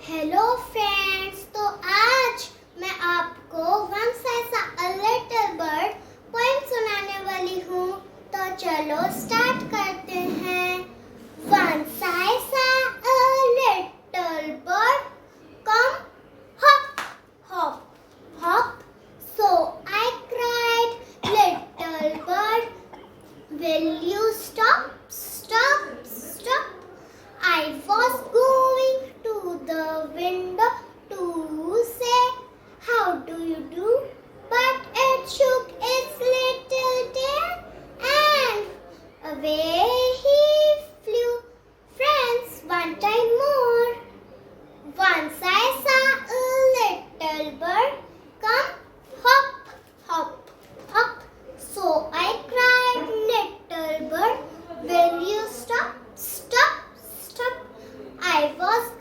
Hello friends, तो आज मैं आपको वंस ऐसा अ लिटिल बर्ड पोएम सुनाने वाली हूँ। तो चलो स्टार्ट करते हैं। Once I saw a little bird come hop, hop, hop. So I cried, little bird, will you stop, stop, stop? I was going to the window to say, how do you do? But it shook its little tail and away he flew. Friends, one time more. Once I saw a little bird come hop, hop, hop. So I cried, little bird, will you stop, stop, stop? I was